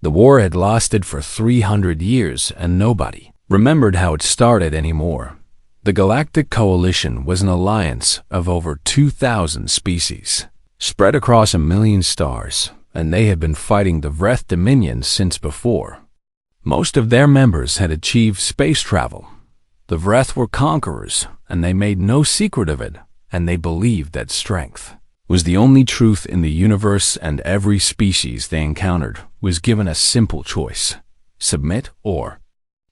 The war had lasted for 300 years and nobody remembered how it started anymore. The Galactic Coalition was an alliance of over 2,000 species, spread across 1,000,000 stars, and they had been fighting the Vreth Dominion since before. Most of their members had achieved space travel. The Vreth were conquerors, and they made no secret of it, and they believed that strength was the only truth in the universe, and every species they encountered was given a simple choice: submit or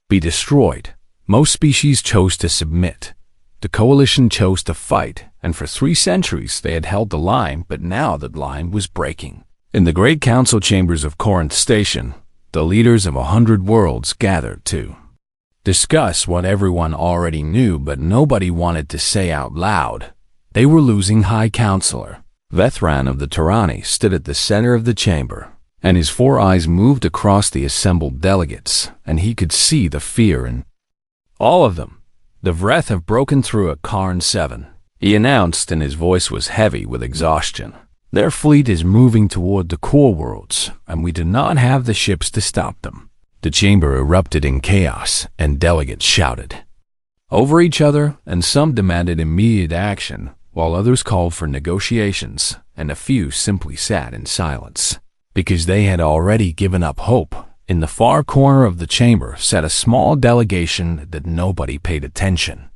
be destroyed. Most species chose to submit. The Coalition chose to fight, and for 3 centuries they had held the line, but now that line was breaking. In the great council chambers of Corinth Station, the leaders of 100 worlds gathered to discuss what everyone already knew but nobody wanted to say out loud. They were losing High Counselor. Vethran of the Tyranny stood at the center of the chamber, and his 4 eyes moved across the assembled delegates, and he could see the fear in all of them. The Vreth have broken through at Karn 7, he announced, and his voice was heavy with exhaustion. Their fleet is moving toward the core worlds, and we do not have the ships to stop them. The chamber erupted in chaos, and delegates shouted over each other, and some demanded immediate action, while others called for negotiations, and a few simply sat in silence, because they had already given up hope. In the far corner of the chamber sat a small delegation that nobody paid attention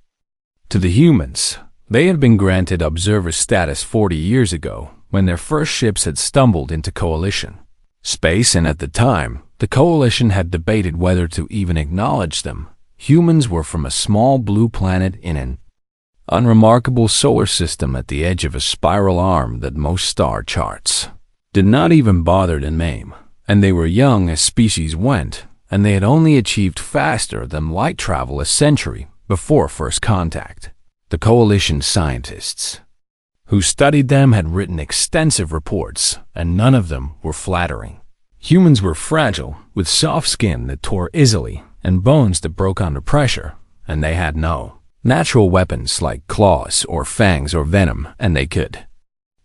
to. The humans. They had been granted observer status 40 years ago, when their first ships had stumbled into Coalition space, and at the time, the Coalition had debated whether to even acknowledge them. Humans were from a small blue planet in an unremarkable solar system at the edge of a spiral arm that most star charts did not even bother to name, and they were young as species went, and they had only achieved faster than light travel a century before first contact. The Coalition scientists who studied them had written extensive reports, and none of them were flattering. Humans were fragile, with soft skin that tore easily and bones that broke under pressure, and they had no natural weapons like claws or fangs or venom, and they could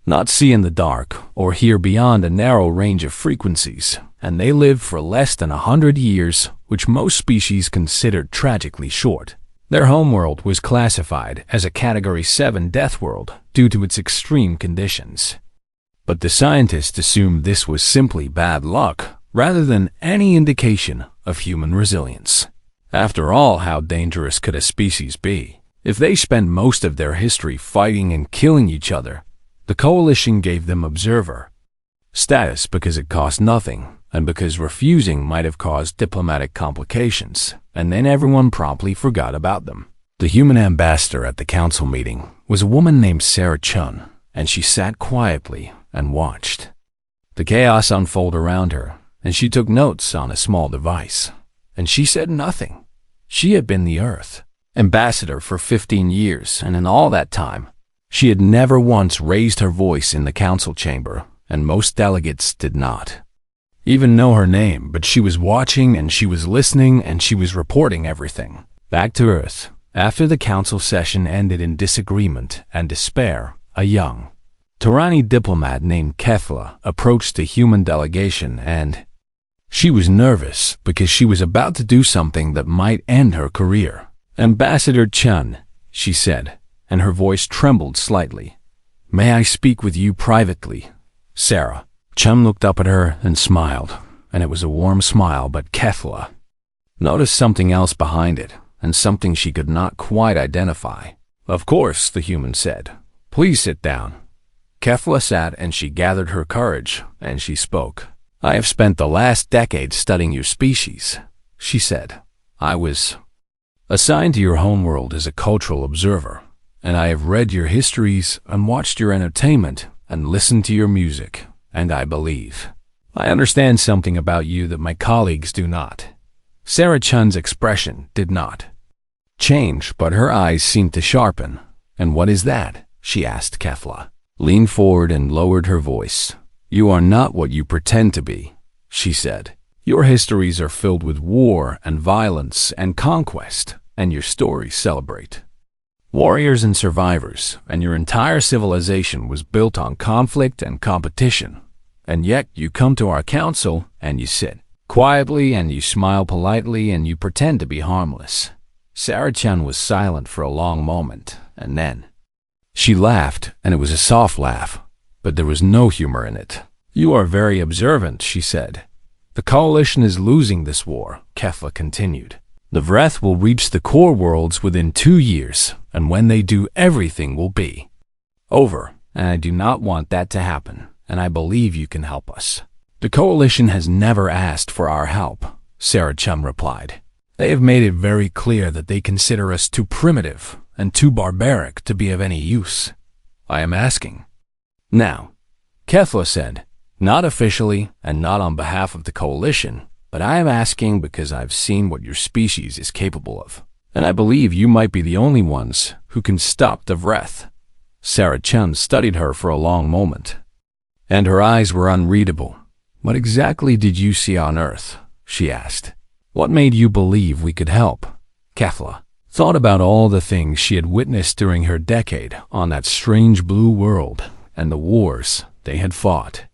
not see in the dark or hear beyond a narrow range of frequencies, and they lived for less than 100 years, which most species considered tragically short. Their homeworld was classified as a Category 7 death world due to its extreme conditions. But the scientists assumed this was simply bad luck, rather than any indication of human resilience. After all, how dangerous could a species be? If they spent most of their history fighting and killing each other, the Coalition gave them observer status because it cost nothing, and because refusing might have caused diplomatic complications, and then everyone promptly forgot about them. The human ambassador at the council meeting was a woman named Sarah Chun, and she sat quietly and watched the chaos unfold around her, and she took notes on a small device, and she said nothing. She had been the Earth ambassador for 15 years, and in all that time, she had never once raised her voice in the council chamber, and most delegates did not even know her name, but she was watching and she was listening and she was reporting everything back to Earth. After the council session ended in disagreement and despair, a young Tyranny diplomat named Kefla approached the human delegation, and she was nervous because she was about to do something that might end her career. "Ambassador Chun," she said, and her voice trembled slightly. "May I speak with you privately?" Sarah Chun looked up at her and smiled, and it was a warm smile, but Kefla noticed something else behind it, and something she could not quite identify. "Of course," the human said. "Please sit down." Kefla sat, and she gathered her courage, and she spoke. "I have spent the last decade studying your species," she said. "I was assigned to your homeworld as a cultural observer, and I have read your histories and watched your entertainment and listened to your music, and I believe I understand something about you that my colleagues do not." Sarah Chun's expression did not change, but her eyes seemed to sharpen. "And what is that?" she asked Kefla, leaned forward and lowered her voice. "You are not what you pretend to be," she said. "Your histories are filled with war and violence and conquest, and your stories celebrate warriors and survivors, and your entire civilization was built on conflict and competition. And yet you come to our council and you sit quietly, and you smile politely, and you pretend to be harmless." Sarah-chan was silent for a long moment, and then she laughed, and it was a soft laugh, but there was no humor in it. "You are very observant," she said. "The Coalition is losing this war," Kefla continued. "The Vreth will reach the core worlds within 2 years, and when they do, everything will be over, and I do not want that to happen, and I believe you can help us." "The Coalition has never asked for our help," Sarah-chan replied. "They have made it very clear that they consider us too primitive and too barbaric to be of any use. I am asking now," Kefla said, "not officially and not on behalf of the Coalition, but I am asking because I've seen what your species is capable of, and I believe you might be the only ones who can stop the Vreth." Sarah-chan studied her for a long moment, and her eyes were unreadable. "What exactly did you see on Earth?" she asked. "What made you believe we could help?" Kefla thought about all the things she had witnessed during her decade on that strange blue world and the wars they had fought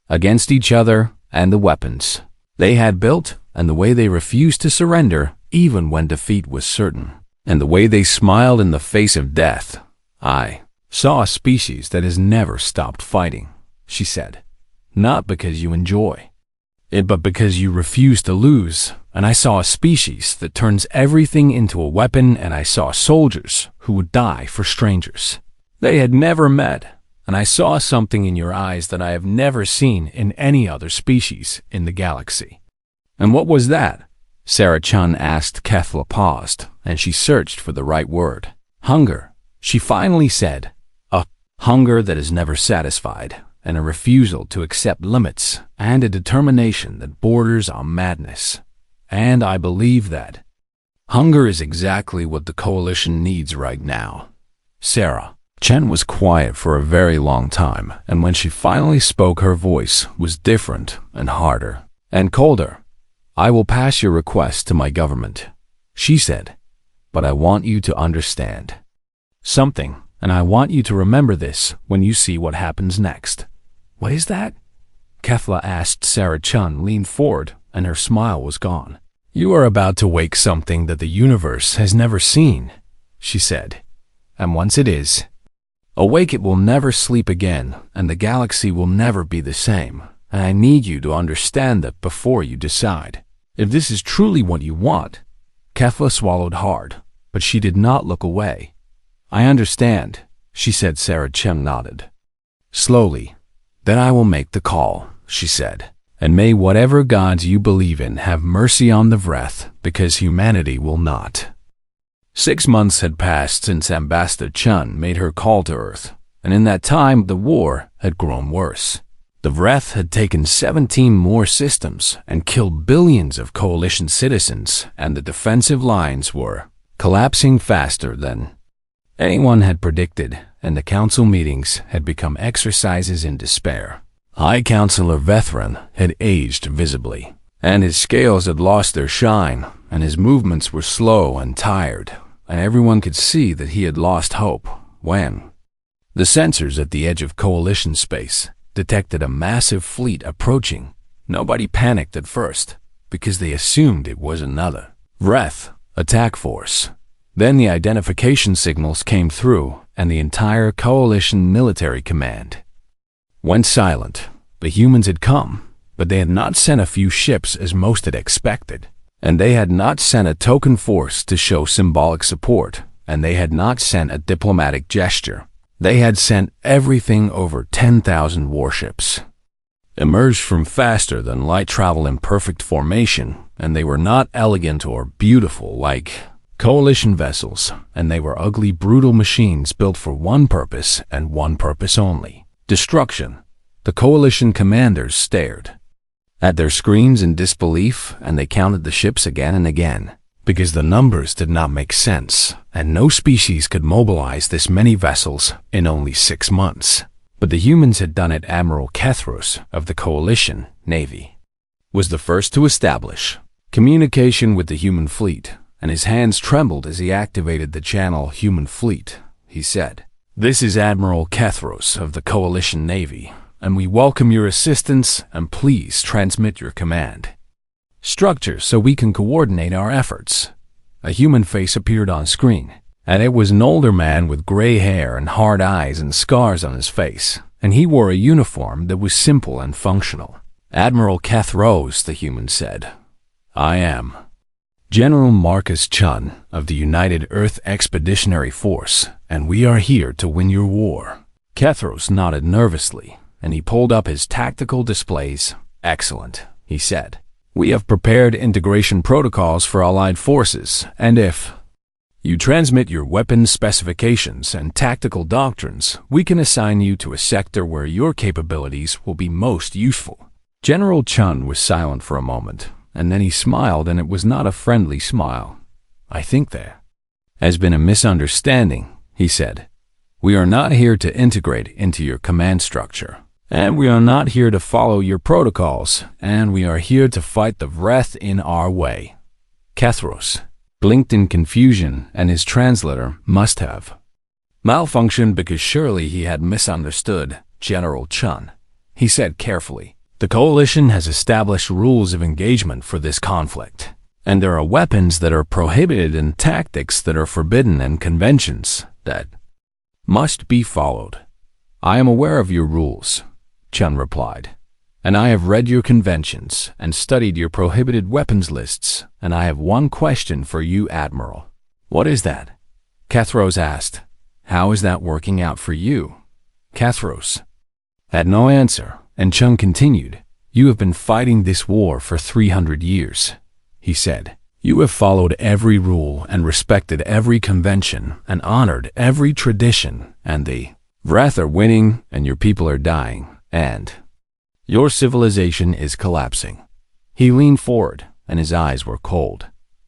against each other, and the weapons they had built, and the way they refused to surrender even when defeat was certain, and the way they smiled in the face of death. "I saw a species that has never stopped fighting," she said. "Not because you enjoy it, but because you refuse to lose. And I saw a species that turns everything into a weapon, and I saw soldiers who would die for strangers they had never met. And I saw something in your eyes that I have never seen in any other species in the galaxy." "And what was that?" Sarah-chan asked. Kefla paused, and she searched for the right word. "Hunger," she finally said. "A hunger that is never satisfied, and a refusal to accept limits, and a determination that borders on madness. And I believe that hunger is exactly what the Coalition needs right now." Sarah-chan was quiet for a very long time, and when she finally spoke, her voice was different and harder and colder. "I will pass your request to my government," she said, "but I want you to understand something, and I want you to remember this when you see what happens next." "What is that?" Kefla asked. Sarah-chan leaned forward, and her smile was gone. "You are about to wake something that the universe has never seen," she said. "And once it is awake, it will never sleep again, and the galaxy will never be the same. And I need you to understand that before you decide if this is truly what you want." Kefla swallowed hard, but she did not look away. "I understand," she said. Sarah-chan nodded slowly. "Then I will make the call," she said. "And may whatever gods you believe in have mercy on the Vreth, because humanity will not." 6 months had passed since Ambassador Chun made her call to Earth, and in that time the war had grown worse. The Vreth had taken 17 more systems and killed billions of Coalition citizens, and the defensive lines were collapsing faster than anyone had predicted, and the council meetings had become exercises in despair. High Counselor Vethran had aged visibly, and his scales had lost their shine, and his movements were slow and tired, and everyone could see that he had lost hope when the sensors at the edge of Coalition space detected a massive fleet approaching. Nobody panicked at first, because they assumed it was another Vreth attack force. Then the identification signals came through, and the entire Coalition military command went silent. The humans had come, but they had not sent a few ships as most had expected, and they had not sent a token force to show symbolic support, and they had not sent a diplomatic gesture. They had sent everything. Over 10,000 warships emerged from faster than light travel in perfect formation, and they were not elegant or beautiful like Coalition vessels, and they were ugly, brutal machines built for one purpose and one purpose only: destruction. The Coalition commanders stared at their screens in disbelief, and they counted the ships again and again, because the numbers did not make sense, and no species could mobilize this many vessels in only 6 months. But the humans had done it. Admiral Kethros of the Coalition Navy was the first to establish communication with the human fleet, and his hands trembled as he activated the channel. "Human fleet," he said. "This is Admiral Kethros of the Coalition Navy, and we welcome your assistance, and please transmit your command." structure so we can coordinate our efforts. A human face appeared on screen, and it was an older man with gray hair and hard eyes and scars on his face, and he wore a uniform that was simple and functional. Admiral Kethros, the human said. I am General Marcus Chun of the United Earth Expeditionary Force, and we are here to win your war. Kethros nodded nervously, and he pulled up his tactical displays. Excellent, he said. We have prepared integration protocols for allied forces, and if you transmit your weapons specifications and tactical doctrines, we can assign you to a sector where your capabilities will be most useful. General Chun was silent for a moment, and then he smiled, and it was not a friendly smile. I think there has been a misunderstanding, he said. We are not here to integrate into your command structure, and we are not here to follow your protocols, and we are here to fight the Vreth in our way. Kethros blinked in confusion, and his translator must have malfunctioned because surely he had misunderstood General Chun. He said carefully, the Coalition has established rules of engagement for this conflict, and there are weapons that are prohibited and tactics that are forbidden and conventions that must be followed. I am aware of your rules, Chun replied, and I have read your conventions and studied your prohibited weapons lists, and I have one question for you, Admiral. What is that? Kethros asked. How is that working out for you? Kethros had no answer, and Chun continued. You have been fighting this war for 300 years, he said. You have followed every rule and respected every convention and honored every tradition, and the Vreth are winning and your people are dying, and your civilization is collapsing. He leaned forward, and his eyes were cold.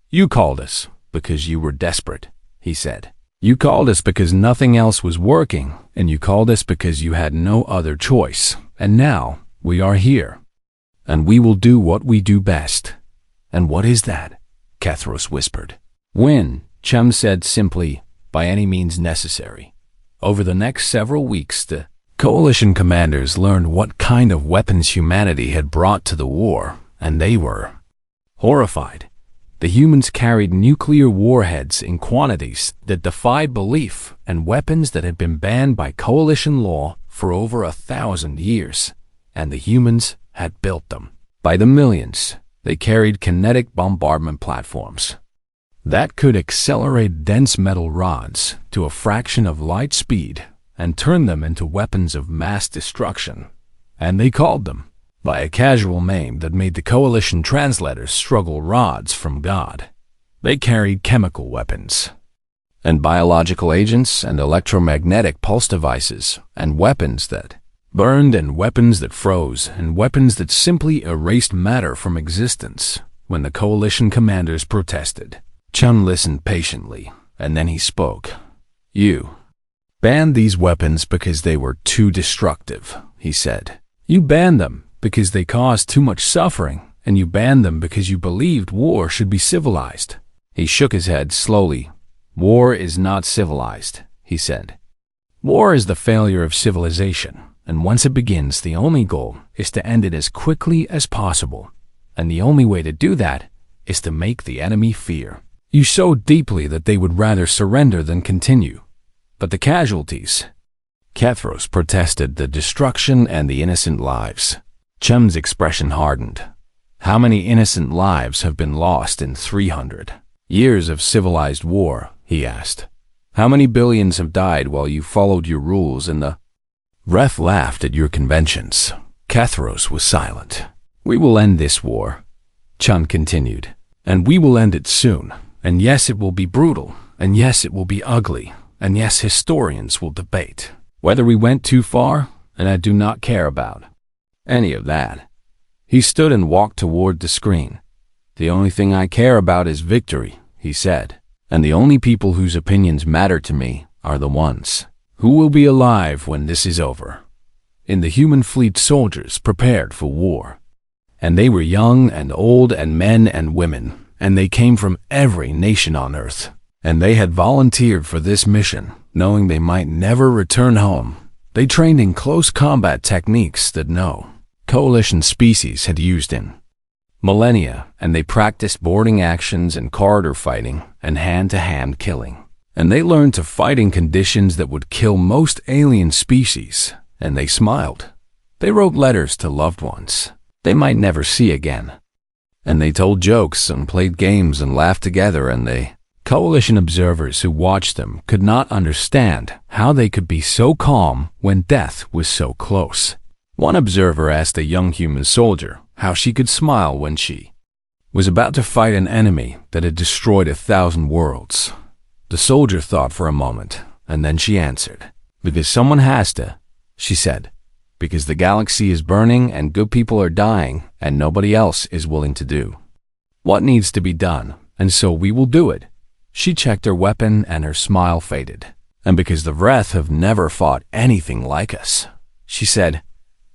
You called us because you were desperate, he said. You called us because nothing else was working, and you called us because you had no other choice. And now we are here, and we will do what we do best. And what is that? Kethros whispered. Win, Chum said simply, by any means necessary. Over the next several weeks, the Coalition commanders learned what kind of weapons humanity had brought to the war, and they were horrified. The humans carried nuclear warheads in quantities that defied belief and weapons that had been banned by Coalition law for over 1,000 years, and the humans had built them. By the millions, they carried kinetic bombardment platforms that could accelerate dense metal rods to a fraction of light speed and turn them into weapons of mass destruction. And they called them by a casual name that made the Coalition translators struggle, rods from God. They carried chemical weapons and biological agents and electromagnetic pulse devices and weapons that burned and weapons that froze and weapons that simply erased matter from existence. When the Coalition commanders protested, Chun listened patiently, and then he spoke. You banned these weapons because they were too destructive, he said. You banned them because they caused too much suffering, and you banned them because you believed war should be civilized. He shook his head slowly. War is not civilized, he said. War is the failure of civilization, and once it begins, the only goal is to end it as quickly as possible. And the only way to do that is to make the enemy fear you so deeply that they would rather surrender than continue. But the casualties, Kethros protested, the destruction and the innocent lives. Chum's expression hardened. How many innocent lives have been lost in 300 years of civilized war? He asked. How many billions have died while you followed your rules and the Vreth laughed at your conventions? Kethros was silent. We will end this war, Chun continued, and we will end it soon. And yes, it will be brutal, and yes, it will be ugly, and yes, historians will debate whether we went too far, and I do not care about any of that. He stood and walked toward the screen. The only thing I care about is victory, he said, and the only people whose opinions matter to me are the ones who will be alive when this is over. In the human fleet, soldiers prepared for war, and they were young and old and men and women, and they came from every nation on Earth, and they had volunteered for this mission, knowing they might never return home. They trained in close combat techniques that no Coalition species had used in millennia, and they practiced boarding actions and corridor fighting and hand-to-hand killing. And they learned to fight in conditions that would kill most alien species, and they smiled. They wrote letters to loved ones they might never see again. And they told jokes and played games and laughed together, and the Coalition observers who watched them could not understand how they could be so calm when death was so close. One observer asked a young human soldier how she could smile when she was about to fight an enemy that had destroyed 1,000 worlds. The soldier thought for a moment, and then she answered, "Because someone has to," she said. "Because the galaxy is burning and good people are dying and nobody else is willing to do what needs to be done, and so we will do it." She checked her weapon and her smile faded. "And because the Vreth have never fought anything like us," she said,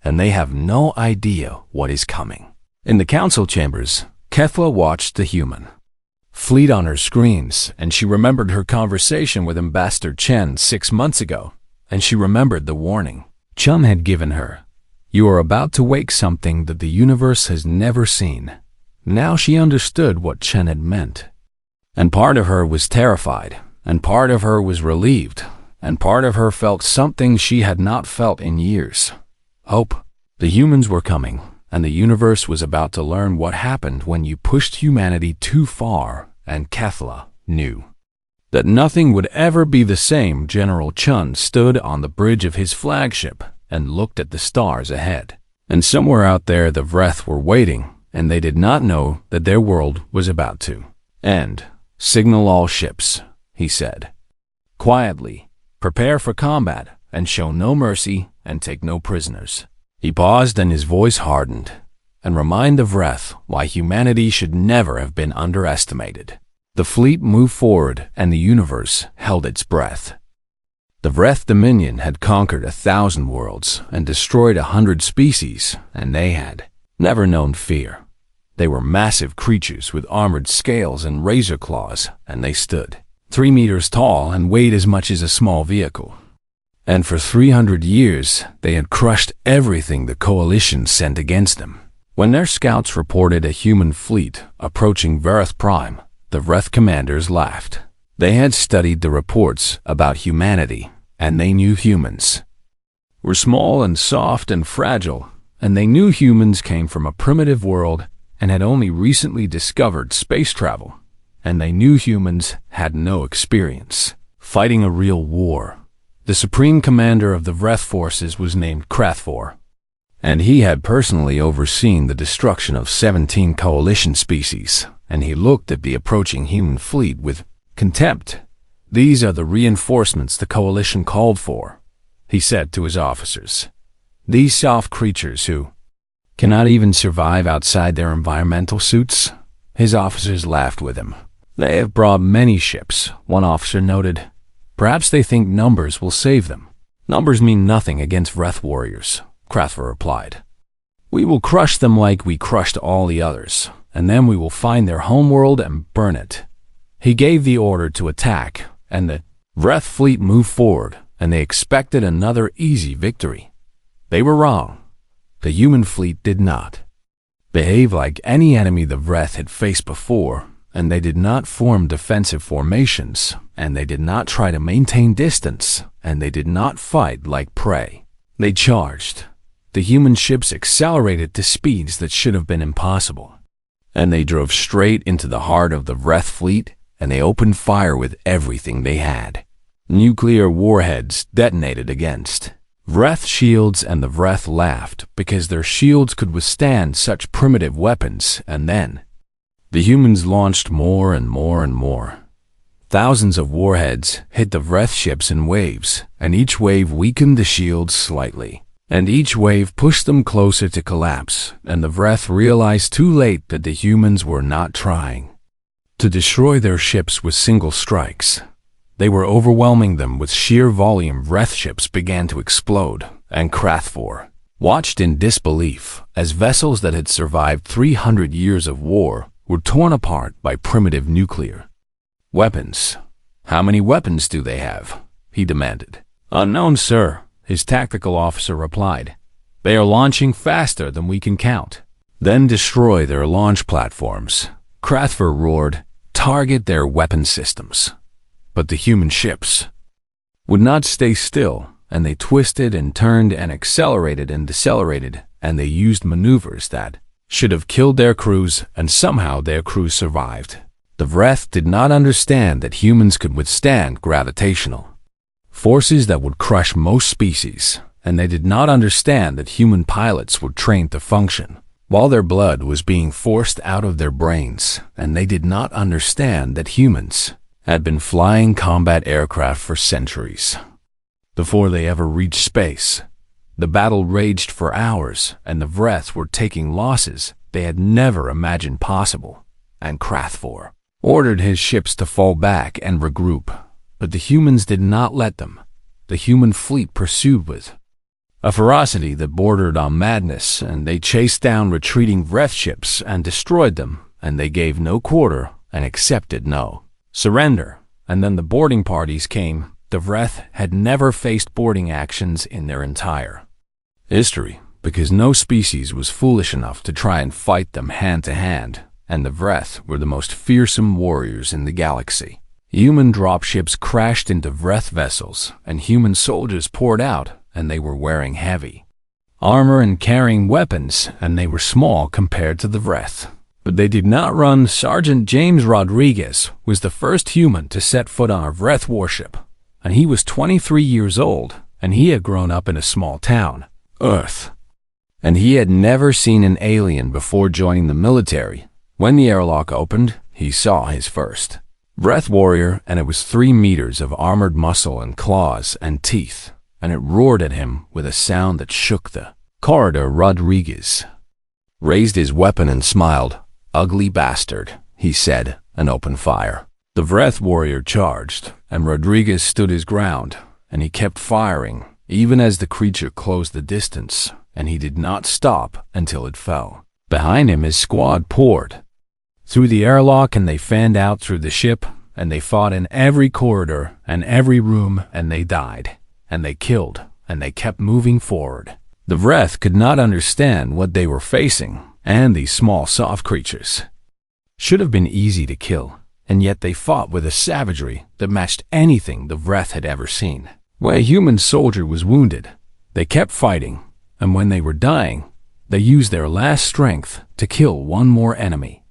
"and they have no idea what is coming." In the council chambers, Kethla watched the human fleet on her screens, and she remembered her conversation with Ambassador Chen 6 months ago, and she remembered the warning Chen had given her. "You are about to wake something that the universe has never seen." Now she understood what Chen had meant. And part of her was terrified, and part of her was relieved, and part of her felt something she had not felt in years. Hope. The humans were coming, and the universe was about to learn what happened when you pushed humanity too far, and Kethla knew that nothing would ever be the same. General Chun stood on the bridge of his flagship and looked at the stars ahead. And somewhere out there the Vreth were waiting, and they did not know that their world was about to end. "Signal all ships," he said. "Quietly, prepare for combat, and show no mercy, and take no prisoners." He paused and his voice hardened, "and remind the Vreth why humanity should never have been underestimated." The fleet moved forward, and the universe held its breath. The Vreth Dominion had conquered 1,000 worlds and destroyed 100 species, and they had never known fear. They were massive creatures with armored scales and razor claws, and they stood 3 meters tall and weighed as much as a small vehicle. And for 300 years, they had crushed everything the Coalition sent against them. When their scouts reported a human fleet approaching Verith Prime, the Vreth commanders laughed. They had studied the reports about humanity, and they knew humans were small and soft and fragile, and they knew humans came from a primitive world and had only recently discovered space travel, and they knew humans had no experience fighting a real war. The supreme commander of the Vreth forces was named Krathvor, and he had personally overseen the destruction of 17 Coalition species, and he looked at the approaching human fleet with contempt. "These are the reinforcements the Coalition called for," he said to his officers. "These soft creatures who cannot even survive outside their environmental suits." His officers laughed with him. "They have brought many ships," one officer noted. "Perhaps they think numbers will save them." "Numbers mean nothing against Vreth warriors," Krathvor replied. "We will crush them like we crushed all the others, and then we will find their homeworld and burn it." He gave the order to attack, and the Vreth fleet moved forward, and they expected another easy victory. They were wrong. The human fleet did not behave like any enemy the Vreth had faced before, and they did not form defensive formations, and they did not try to maintain distance, and they did not fight like prey. They charged. The human ships accelerated to speeds that should have been impossible, and they drove straight into the heart of the Vreth fleet, and they opened fire with everything they had. Nuclear warheads detonated against Vreth shields, and the Vreth laughed because their shields could withstand such primitive weapons, and then the humans launched more and more and more. Thousands of warheads hit the Vreth ships in waves, and each wave weakened the shields slightly, and each wave pushed them closer to collapse, and the Vreth realized too late that the humans were not trying to destroy their ships with single strikes. They were overwhelming them with sheer volume. Vreth ships began to explode, and Krathvor watched in disbelief as vessels that had survived 300 years of war were torn apart by primitive nuclear weapons. "How many weapons do they have?" he demanded. "Unknown, sir," his tactical officer replied. "They are launching faster than we can count." then destroy their launch platforms. Krathver roared, "Target their weapon systems." But the human ships would not stay still, and they twisted and turned and accelerated and decelerated, and they used maneuvers that should have killed their crews, and somehow their crews survived. The Vreth did not understand that humans could withstand gravitational forces that would crush most species, and they did not understand that human pilots were trained to function while their blood was being forced out of their brains, and they did not understand that humans had been flying combat aircraft for centuries before they ever reached space. The battle raged for hours, and the Vreth were taking losses they had never imagined possible, and Krathvor ordered his ships to fall back and regroup, but the humans did not let them. The human fleet pursued with a ferocity that bordered on madness, and they chased down retreating Vreth ships and destroyed them, and they gave no quarter and accepted no surrender. And then the boarding parties came. The Vreth had never faced boarding actions in their entire history, because no species was foolish enough to try and fight them hand to hand, and the Vreth were the most fearsome warriors in the galaxy. Human dropships crashed into Vreth vessels, and human soldiers poured out, and they were wearing heavy armor and carrying weapons, and they were small compared to the Vreth. But they did not run. Sergeant James Rodriguez was the first human to set foot on a Vreth warship, and he was 23 years old, and he had grown up in a small town, Earth, and he had never seen an alien before joining the military. When the airlock opened, he saw his first Vreth warrior, and it was 3 meters of armored muscle and claws and teeth, and it roared at him with a sound that shook the corridor. Rodriguez raised his weapon and smiled. "Ugly bastard," he said, and opened fire. The Vreth warrior charged, and Rodriguez stood his ground, and he kept firing, even as the creature closed the distance, and he did not stop until it fell. Behind him his squad poured through the airlock, and they fanned out through the ship, and they fought in every corridor and every room, and they died, and they killed, and they kept moving forward. The Vreth could not understand what they were facing, and these small soft creatures should have been easy to kill, and yet they fought with a savagery that matched anything the Vreth had ever seen. When a human soldier was wounded, they kept fighting, and when they were dying, they used their last strength to kill one more enemy.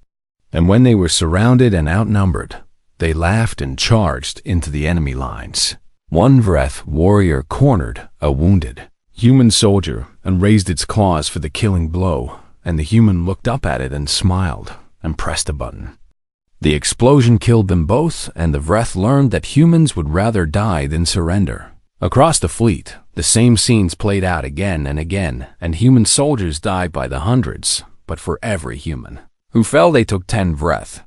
And when they were surrounded and outnumbered, they laughed and charged into the enemy lines. One Vreth warrior cornered a wounded human soldier and raised its claws for the killing blow, and the human looked up at it and smiled and pressed a button. The explosion killed them both, and the Vreth learned that humans would rather die than surrender. Across the fleet, the same scenes played out again and again, and human soldiers died by the hundreds, but for every human who fell they took 10 Vreth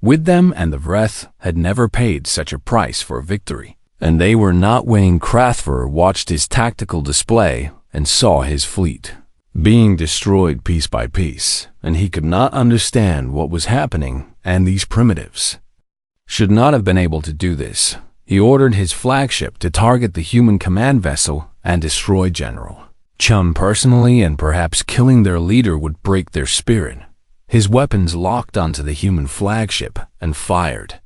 with them, and the Vreth had never paid such a price for victory. And they were not winning. Krathver watched his tactical display and saw his fleet being destroyed piece by piece, and he could not understand what was happening, and these primitives should not have been able to do this. He ordered his flagship to target the human command vessel and destroy General Chun personally, and perhaps killing their leader would break their spirit. His weapons locked onto the human flagship and fired.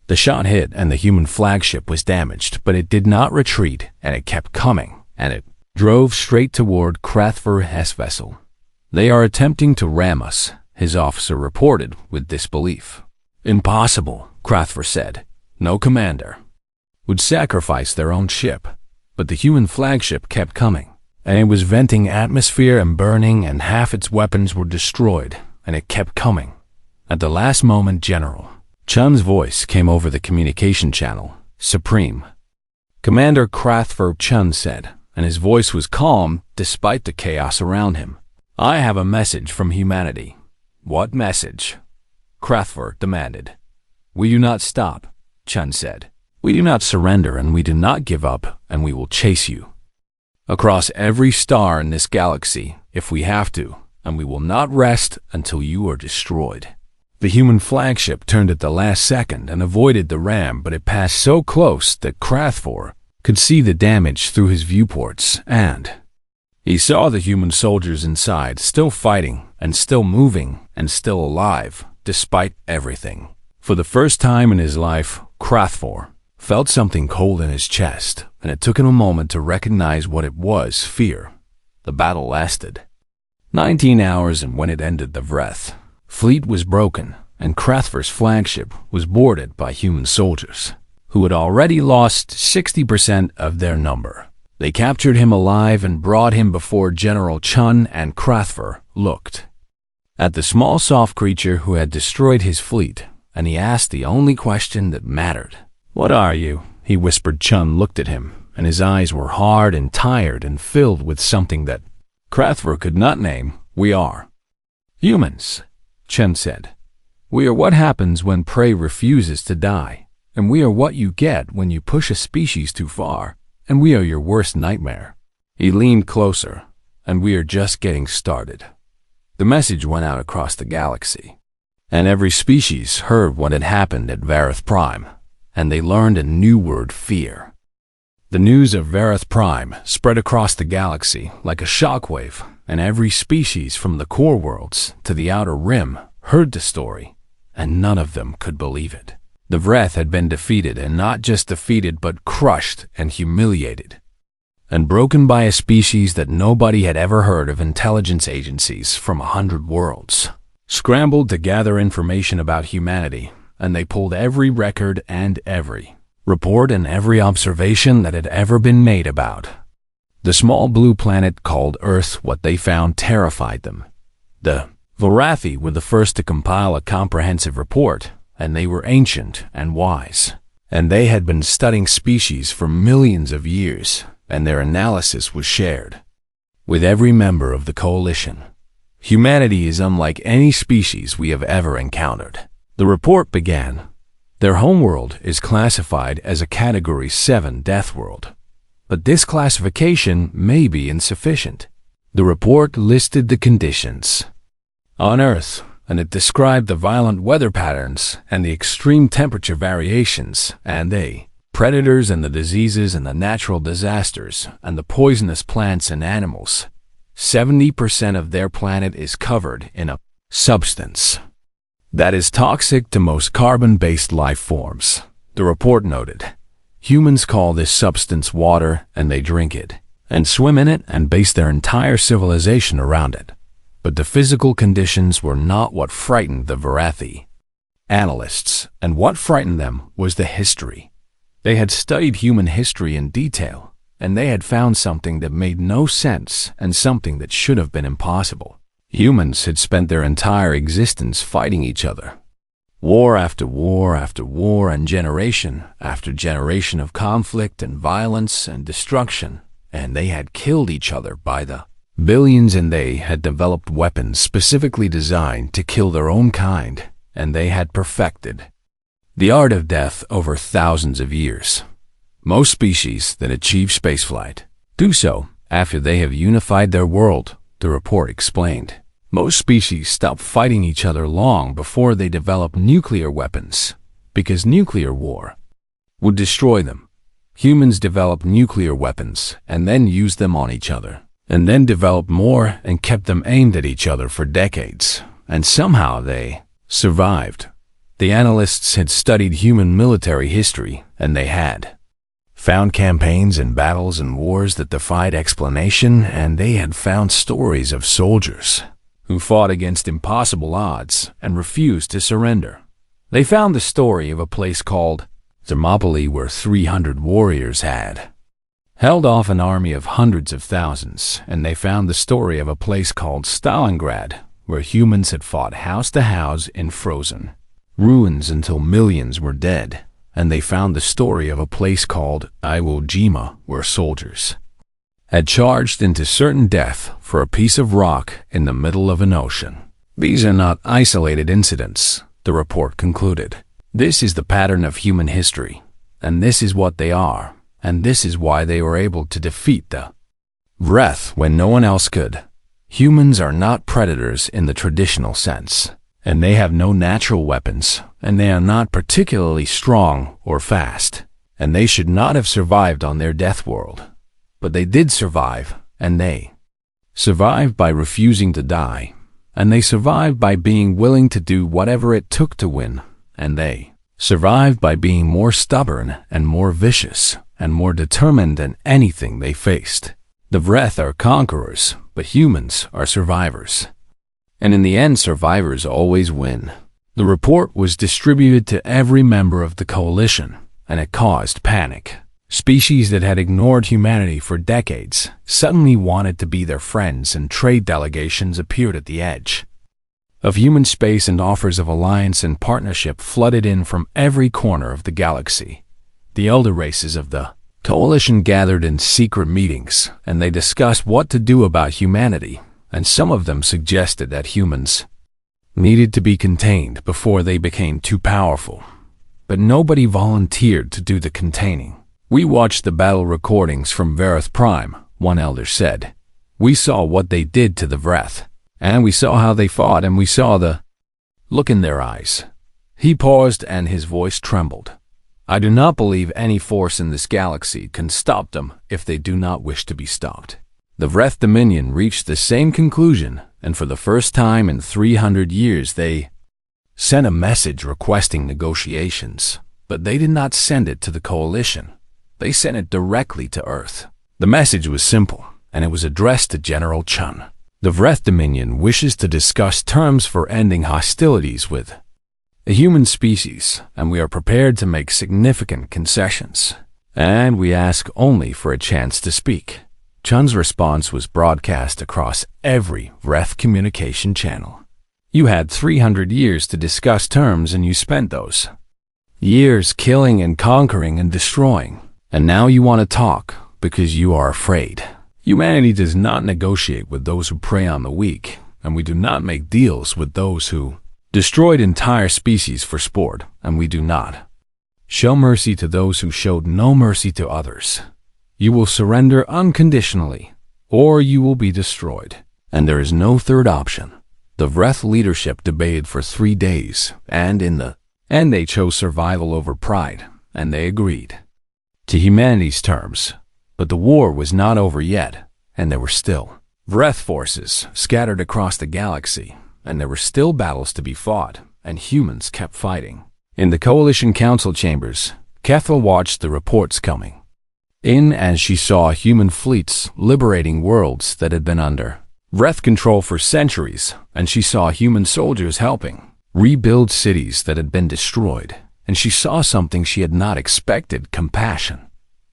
The shot hit, and the human flagship was damaged, but it did not retreat, and it kept coming, and it drove straight toward Krathver's vessel. "They are attempting to ram us," his officer reported with disbelief. "Impossible," Krathver said. "No commander would sacrifice their own ship." But the human flagship kept coming, and it was venting atmosphere and burning, and half its weapons were destroyed, and it kept coming. At the last moment, General Chun's voice came over the communication channel. "Supreme Commander Krathver," Chun said, and his voice was calm despite the chaos around him. "I have a message from humanity." "What message?" Krathver demanded. "We do not stop," Chun said. "We do not surrender, and we do not give up, and we will chase you across every star in this galaxy if we have to, and we will not rest until you are destroyed." The human flagship turned at the last second and avoided the ram, but it passed so close that Krathver could see the damage through his viewports, and He saw the human soldiers inside, still fighting, and still moving, and still alive, despite everything. For the first time in his life, Krathvor felt something cold in his chest, and it took him a moment to recognize what it was: fear. The battle lasted 19 hours, and when it ended, the Vreth fleet was broken, and Krathvor's flagship was boarded by human soldiers, who had already lost 60% of their number. They captured him alive and brought him before General Chun, and Krathvor looked at the small soft creature who had destroyed his fleet, and he asked the only question that mattered. "What are you?" he whispered. Chun looked at him, and his eyes were hard and tired and filled with something that Krathvor could not name. "We are humans," Chun said. "We are what happens when prey refuses to die, and we are what you get when you push a species too far, and we are your worst nightmare." He leaned closer, "And we are just getting started." The message went out across the galaxy, and every species heard what had happened at Vareth Prime, and they learned a new word: fear. The news of Vareth Prime spread across the galaxy like a shockwave, and every species from the core worlds to the outer rim heard the story, and none of them could believe it. The Vreth had been defeated, and not just defeated, but crushed and humiliated, and broken by a species that nobody had ever heard of. Intelligence agencies from 100 worlds scrambled to gather information about humanity, and they pulled every record and every report and every observation that had ever been made about the small blue planet called Earth. What they found terrified them. The Varathi were the first to compile a comprehensive report, and they were ancient and wise, and they had been studying species for millions of years, and their analysis was shared with every member of the coalition. Humanity is unlike any species we have ever encountered. The report began. Their homeworld is classified as a Category 7 death world, but this classification may be insufficient. The report listed the conditions on Earth, and it described the violent weather patterns and the extreme temperature variations, and the predators and the diseases and the natural disasters and the poisonous plants and animals. 70% of their planet is covered in a substance that is toxic to most carbon-based life forms. The report noted, humans call this substance water, and they drink it and swim in it and base their entire civilization around it. But the physical conditions were not what frightened the Varathi analysts, and what frightened them was the history. They had studied human history in detail, and they had found something that made no sense and something that should have been impossible. Humans had spent their entire existence fighting each other. War after war after war, and generation after generation of conflict and violence and destruction, and they had killed each other by the billions, and they had developed weapons specifically designed to kill their own kind, and they had perfected the art of death over thousands of years. Most species that achieve spaceflight do so after they have unified their world, the report explained. Most species stop fighting each other long before they develop nuclear weapons, because nuclear war would destroy them. Humans develop nuclear weapons and then use them on each other, and then developed more and kept them aimed at each other for decades, and somehow they survived. The analysts had studied human military history, and they had found campaigns and battles and wars that defied explanation, and they had found stories of soldiers who fought against impossible odds and refused to surrender. They found the story of a place called Thermopylae, where 300 warriors had held off an army of hundreds of thousands, and they found the story of a place called Stalingrad, where humans had fought house to house in frozen ruins until millions were dead, and they found the story of a place called Iwo Jima, where soldiers had charged into certain death for a piece of rock in the middle of an ocean. These are not isolated incidents, the report concluded. This is the pattern of human history, and this is what they are, and this is why they were able to defeat the Vreth when no one else could. Humans are not predators in the traditional sense, and they have no natural weapons, and they are not particularly strong or fast, and they should not have survived on their death world. But they did survive, and they survived by refusing to die, and they survived by being willing to do whatever it took to win, and they survived by being more stubborn and more vicious and more determined than anything they faced. The Vreth are conquerors, but humans are survivors. And in the end, survivors always win. The report was distributed to every member of the coalition, and it caused panic. Species that had ignored humanity for decades suddenly wanted to be their friends, and trade delegations appeared at the edge of human space, and offers of alliance and partnership flooded in from every corner of the galaxy. The elder races of the coalition gathered in secret meetings, and they discussed what to do about humanity, and some of them suggested that humans needed to be contained before they became too powerful. But nobody volunteered to do the containing. "We watched the battle recordings from Verith Prime," one elder said. "We saw what they did to the Vreth, and we saw how they fought, and we saw the look in their eyes." He paused and his voice trembled. "I do not believe any force in this galaxy can stop them if they do not wish to be stopped." The Vreth Dominion reached the same conclusion, and for the first time in 300 years they sent a message requesting negotiations. But they did not send it to the coalition. They sent it directly to Earth. The message was simple, and it was addressed to General Chun. "The Vreth Dominion wishes to discuss terms for ending hostilities with a human species, and we are prepared to make significant concessions. And we ask only for a chance to speak." Chun's response was broadcast across every Vreth communication channel. "You had 300 years to discuss terms, and you spent those years killing and conquering and destroying. And now you want to talk because you are afraid. Humanity does not negotiate with those who prey on the weak, and we do not make deals with those who destroyed entire species for sport, and we do not show mercy to those who showed no mercy to others. You will surrender unconditionally, or you will be destroyed. And there is no third option." The Vreth leadership debated for 3 days, and in the end they chose survival over pride, and they agreed to humanity's terms. But the war was not over yet, and there were still Vreth forces scattered across the galaxy, and there were still battles to be fought, and humans kept fighting. In the Coalition Council chambers, Kethel watched the reports coming in as she saw human fleets liberating worlds that had been under Vreth control for centuries, and she saw human soldiers helping rebuild cities that had been destroyed, and she saw something she had not expected: compassion.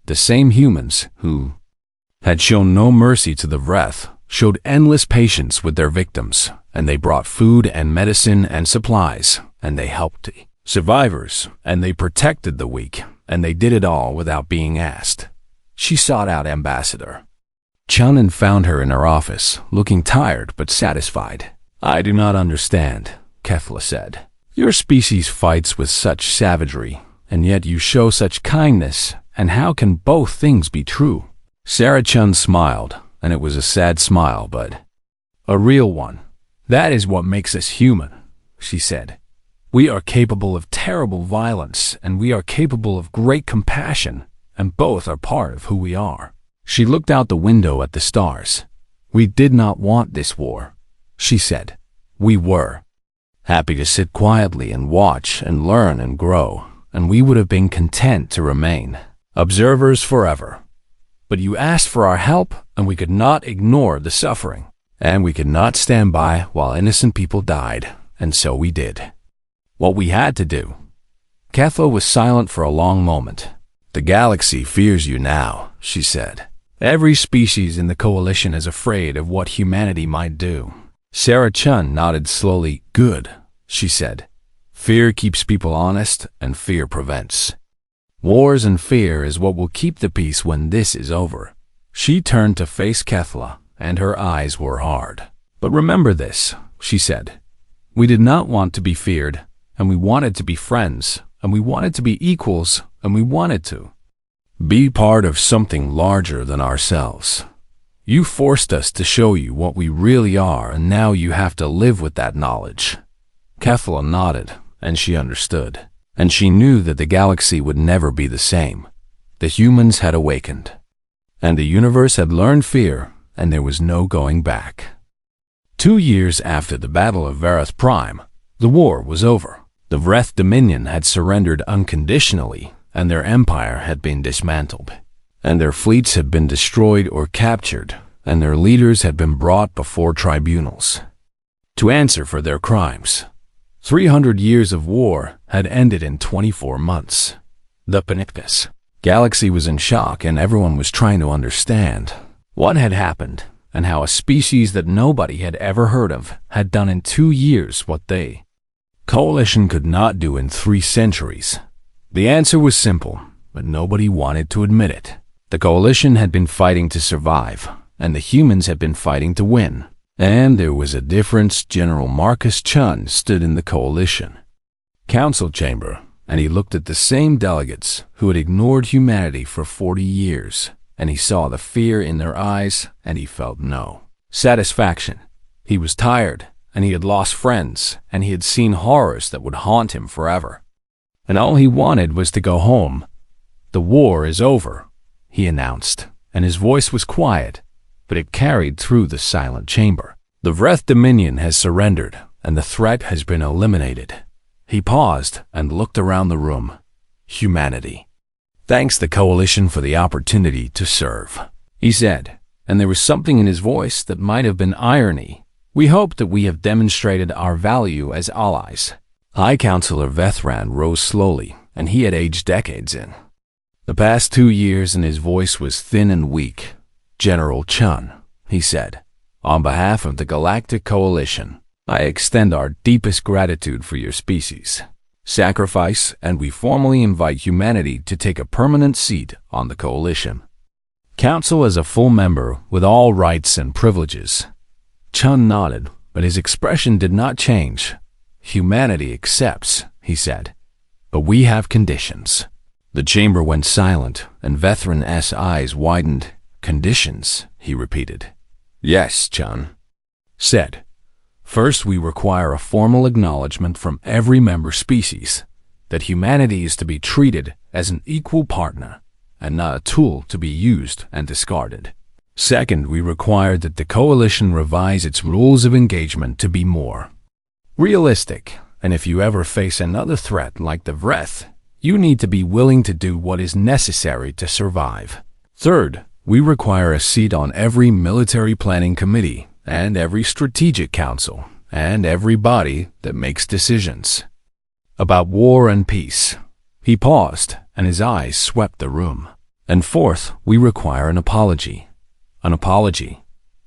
The same humans who had shown no mercy to the Vreth showed endless patience with their victims, and they brought food and medicine and supplies, and they helped the survivors, and they protected the weak, and they did it all without being asked. She sought out Ambassador Chun and found her in her office, looking tired but satisfied. "I do not understand," Kethla said. "Your species fights with such savagery, and yet you show such kindness, and how can both things be true?" Sarah Chun smiled, and it was a sad smile, but a real one. "That is what makes us human," she said. "We are capable of terrible violence, and we are capable of great compassion, and both are part of who we are." She looked out the window at the stars. "We did not want this war," she said. "We were happy to sit quietly and watch and learn and grow, and we would have been content to remain observers forever. But you asked for our help, and we could not ignore the suffering, and we could not stand by while innocent people died, and so we did what we had to do." Kethla was silent for a long moment. "The galaxy fears you now," she said. "Every species in the coalition is afraid of what humanity might do." Sarah Chun nodded slowly. "Good," she said. "Fear keeps people honest, and fear prevents wars, and fear is what will keep the peace when this is over." She turned to face Kethla, and her eyes were hard. "But remember this," she said. "We did not want to be feared, and we wanted to be friends, and we wanted to be equals, and we wanted to be part of something larger than ourselves. You forced us to show you what we really are, and now you have to live with that knowledge." Kethla nodded, and she understood, and she knew that the galaxy would never be the same. The humans had awakened, and the universe had learned fear, and there was no going back. 2 years after the Battle of Vareth Prime, the war was over. The Vreth Dominion had surrendered unconditionally, and their empire had been dismantled, and their fleets had been destroyed or captured, and their leaders had been brought before tribunals to answer for their crimes. 300 years of war had ended in 24 months. The Penictus galaxy was in shock, and everyone was trying to understand what had happened and how a species that nobody had ever heard of had done in 2 years what they coalition could not do in 3 centuries. The answer was simple, but nobody wanted to admit it. The coalition had been fighting to survive, and the humans had been fighting to win. And there was a difference. General Marcus Chun stood in the coalition council chamber, and he looked at the same delegates who had ignored humanity for 40 years, and he saw the fear in their eyes, and he felt no satisfaction. He was tired, and he had lost friends, and he had seen horrors that would haunt him forever. And all he wanted was to go home. "The war is over," he announced, and his voice was quiet, but it carried through the silent chamber. "The Vreth Dominion has surrendered, and the threat has been eliminated." He paused and looked around the room. "Humanity thanks the coalition for the opportunity to serve," he said, and there was something in his voice that might have been irony. "We hope that we have demonstrated our value as allies." High Counselor Vethran rose slowly, and he had aged decades in the past 2 years, and his voice was thin and weak. "General Chun," he said, "on behalf of the Galactic Coalition, I extend our deepest gratitude for your species' sacrifice, and we formally invite humanity to take a permanent seat on the Coalition Council as a full member with all rights and privileges." Chun nodded, but his expression did not change. "Humanity accepts," he said, "but we have conditions." The chamber went silent, and Vethran's eyes widened. "Conditions," he repeated. "Yes," Chun said. "First, we require a formal acknowledgement from every member species that humanity is to be treated as an equal partner and not a tool to be used and discarded. Second, we require that the coalition revise its rules of engagement to be more realistic, and if you ever face another threat like the Vreth, you need to be willing to do what is necessary to survive. Third, we require a seat on every military planning committee and every strategic council and every body that makes decisions about war and peace." He paused, and his eyes swept the room. "And fourth, we require an apology." "An apology?"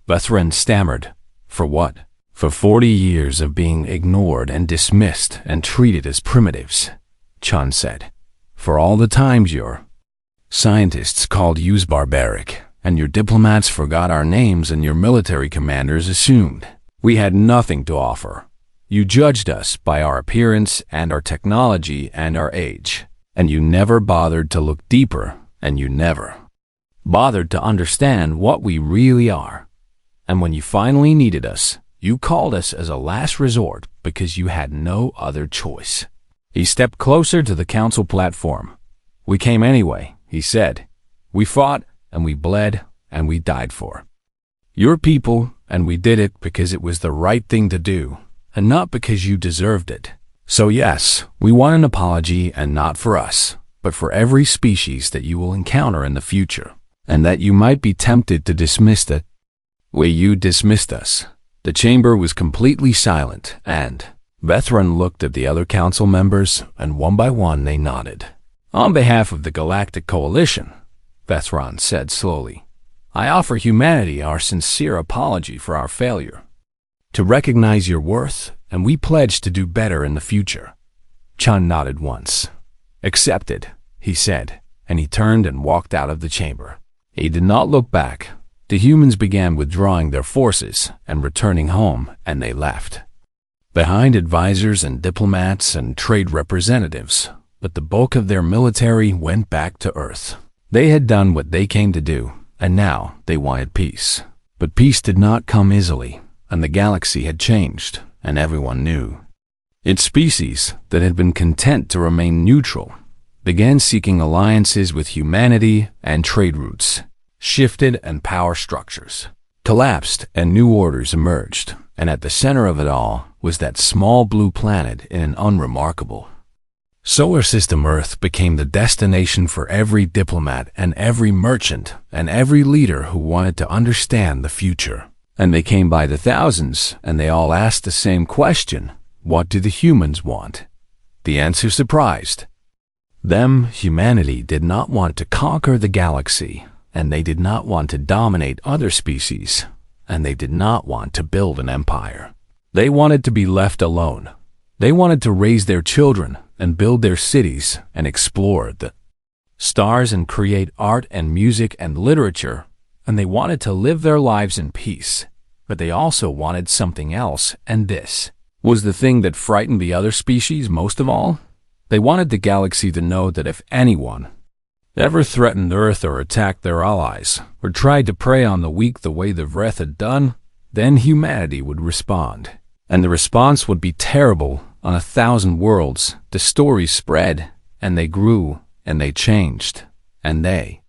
Vethran stammered. "For what?" "For 40 years of being ignored and dismissed and treated as primitives," Chun said. "For all the times your scientists called you barbaric, and your diplomats forgot our names, and your military commanders assumed we had nothing to offer. You judged us by our appearance and our technology and our age, and you never bothered to look deeper, and you never bothered to understand what we really are. And when you finally needed us, you called us as a last resort because you had no other choice." He stepped closer to the council platform. "We came anyway," he said. "We fought, and we bled, and we died for your people, and we did it because it was the right thing to do, and not because you deserved it. So yes, we want an apology, and not for us, but for every species that you will encounter in the future, and that you might be tempted to dismiss the way you dismissed us." The chamber was completely silent, and Vethran looked at the other council members, and one by one they nodded. "On behalf of the Galactic Coalition," Vethran said slowly, "I offer humanity our sincere apology for our failure to recognize your worth, and we pledge to do better in the future." Chun nodded once. "Accepted," he said, and he turned and walked out of the chamber. He did not look back. The humans began withdrawing their forces and returning home, and they left behind advisors and diplomats and trade representatives, but the bulk of their military went back to Earth. They had done what they came to do, and now they wanted peace. But peace did not come easily, and the galaxy had changed, and everyone knew. Its species, that had been content to remain neutral, began seeking alliances with humanity, and trade routes shifted and power structures collapsed and new orders emerged, and at the center of it all was that small blue planet in an unremarkable solar system. Earth became the destination for every diplomat and every merchant and every leader who wanted to understand the future. And they came by the thousands, and they all asked the same question: what do the humans want? The answer surprised them. Humanity did not want to conquer the galaxy, and they did not want to dominate other species, and they did not want to build an empire. They wanted to be left alone. They wanted to raise their children and build their cities and explore the stars and create art and music and literature, and they wanted to live their lives in peace. But they also wanted something else, and this was the thing that frightened the other species most of all. They wanted the galaxy to know that if anyone ever threatened Earth or attacked their allies, or tried to prey on the weak the way the Vreth had done, then humanity would respond. And the response would be terrible. On 1,000 worlds, the stories spread, and they grew, and they changed, and they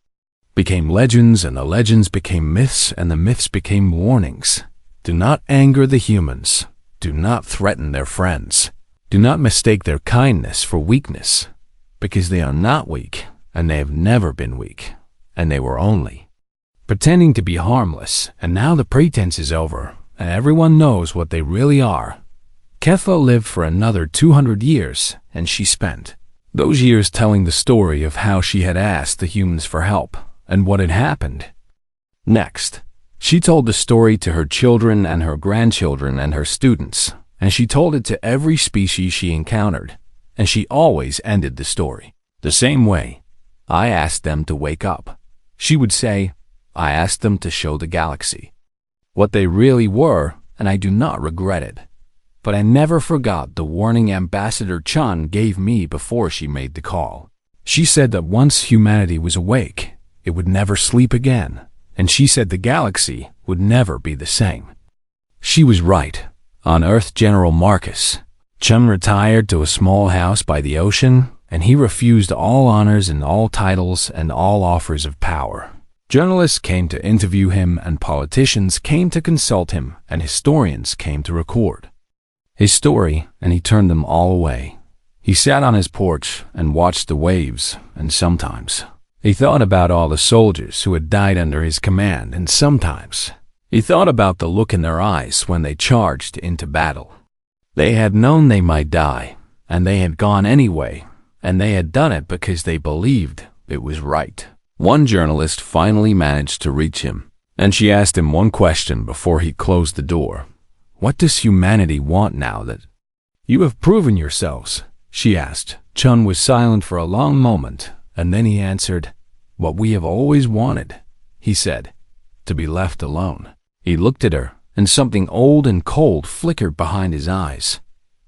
became legends, and the legends became myths, and the myths became warnings. Do not anger the humans. Do not threaten their friends. Do not mistake their kindness for weakness, because they are not weak, and they have never been weak, and they were only pretending to be harmless, and now the pretense is over, and everyone knows what they really are. Kefla lived for another 200 years, and she spent those years telling the story of how she had asked the humans for help and what had happened. Next, she told the story to her children and her grandchildren and her students, and she told it to every species she encountered, and she always ended the story the same way. I asked them to wake up. She would say, I asked them to show the galaxy what they really were, and I do not regret it. But I never forgot the warning Ambassador Chun gave me before she made the call. She said that once humanity was awake, it would never sleep again, and she said the galaxy would never be the same. She was right. On Earth, General Marcus Chun retired to a small house by the ocean, and he refused all honors and all titles and all offers of power. Journalists came to interview him, and politicians came to consult him, and historians came to record his story, and he turned them all away. He sat on his porch and watched the waves, and sometimes he thought about all the soldiers who had died under his command, and sometimes he thought about the look in their eyes when they charged into battle. They had known they might die, and they had gone anyway, and they had done it because they believed it was right. One journalist finally managed to reach him, and she asked him one question before he closed the door. What does humanity want now that you have proven yourselves? She asked. Chun was silent for a long moment, and then he answered, what we have always wanted, he said, to be left alone. He looked at her, and something old and cold flickered behind his eyes.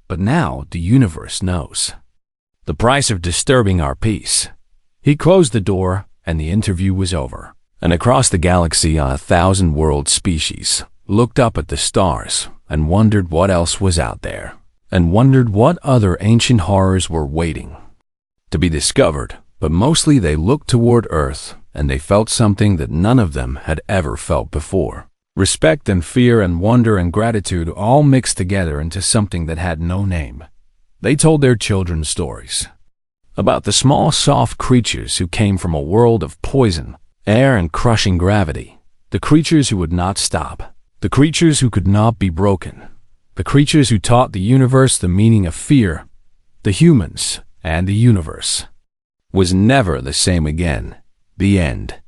But now the universe knows the price of disturbing our peace. He closed the door, and the interview was over. And across the galaxy, on 1,000 world species looked up at the stars and wondered what else was out there, and wondered what other ancient horrors were waiting to be discovered. But mostly they looked toward Earth, and they felt something that none of them had ever felt before. Respect and fear and wonder and gratitude all mixed together into something that had no name. They told their children stories about the small, soft creatures who came from a world of poison, air, and crushing gravity. The creatures who would not stop. The creatures who could not be broken. The creatures who taught the universe the meaning of fear. The humans and the universe was never the same again. The end.